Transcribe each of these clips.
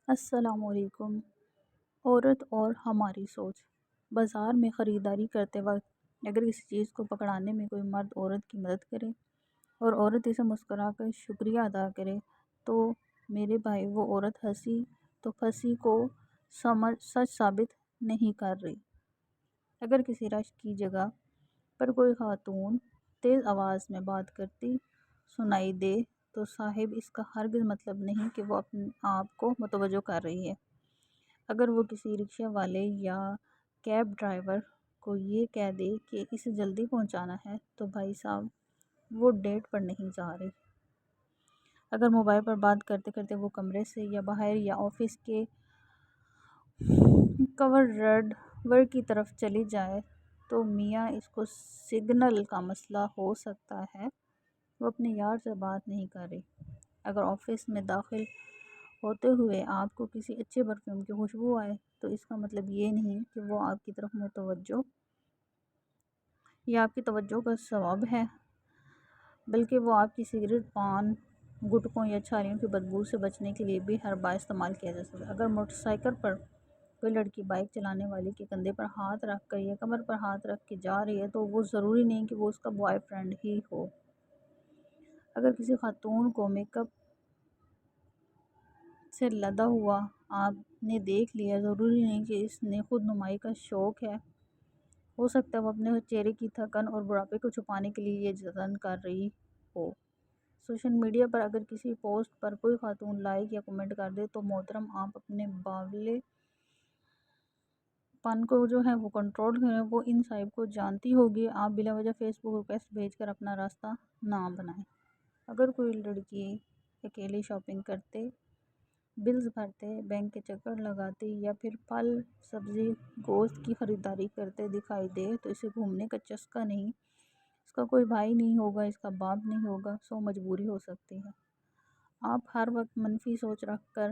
السلام علیکم۔ عورت اور ہماری سوچ۔ بازار میں خریداری کرتے وقت اگر کسی چیز کو پکڑانے میں کوئی مرد عورت کی مدد کرے اور عورت اسے مسکرا کر شکریہ ادا کرے تو میرے بھائی وہ عورت ہنسی تو پھنسی کو سچ ثابت نہیں کر رہی۔ اگر کسی رش کی جگہ پر کوئی خاتون تیز آواز میں بات کرتی سنائی دے تو صاحب اس کا ہرگز مطلب نہیں کہ وہ اپنے آپ کو متوجہ کر رہی ہے۔ اگر وہ کسی رکشہ والے یا کیب ڈرائیور کو یہ کہہ دے کہ اسے جلدی پہنچانا ہے تو بھائی صاحب وہ ڈیٹ پر نہیں جا رہی۔ اگر موبائل پر بات کرتے کرتے وہ کمرے سے یا باہر یا آفس کے کوریڈور کی طرف چلی جائے تو میاں اس کو سگنل کا مسئلہ ہو سکتا ہے، وہ اپنے یار سے بات نہیں کر رہی۔ اگر آفس میں داخل ہوتے ہوئے آپ کو کسی اچھے پرفیوم کی خوشبو آئے تو اس کا مطلب یہ نہیں کہ وہ آپ کی طرف متوجہ یا آپ کی توجہ کا سبب ہے، بلکہ وہ آپ کی سگریٹ، پان گٹکوں یا چھالیوں کی بدبو سے بچنے کے لیے بھی ہر بار استعمال کیا جا سکتا ہے۔ اگر موٹر سائیکل پر کوئی لڑکی بائک چلانے والی کے کندھے پر ہاتھ رکھ کر یا کمر پر ہاتھ رکھ کے جا رہی ہے تو وہ ضروری نہیں کہ وہ اس کا بوائے فرینڈ ہی ہو۔ اگر کسی خاتون کو میک اپ سے لدا ہوا آپ نے دیکھ لیا، ضروری نہیں کہ اس نے خود نمائی کا شوق ہے، ہو سکتا ہے وہ اپنے چہرے کی تھکن اور بڑھاپے کو چھپانے کے لیے یہ جتن کر رہی ہو۔ سوشل میڈیا پر اگر کسی پوسٹ پر کوئی خاتون لائک یا کمنٹ کر دے تو محترم آپ اپنے باولے پن کو جو ہے وہ کنٹرول کریں، وہ ان صاحب کو جانتی ہوگی، آپ بلا وجہ فیس بک ریکویسٹ بھیج کر اپنا راستہ نہ بنائیں۔ اگر کوئی لڑکی اکیلے شاپنگ کرتے، بلز بھرتے، بینک کے چکر لگاتے یا پھر پھل، سبزی، گوشت کی خریداری کرتے دکھائی دے تو اسے گھومنے کا چسکا نہیں، اس کا کوئی بھائی نہیں ہوگا، اس کا باپ نہیں ہوگا، سو مجبوری ہو سکتی ہے۔ آپ ہر وقت منفی سوچ رکھ کر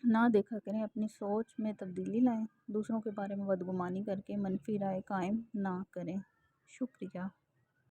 نہ دیکھا کریں، اپنی سوچ میں تبدیلی لائیں، دوسروں کے بارے میں بدگمانی کر کے منفی رائے قائم نہ کریں۔ شکریہ۔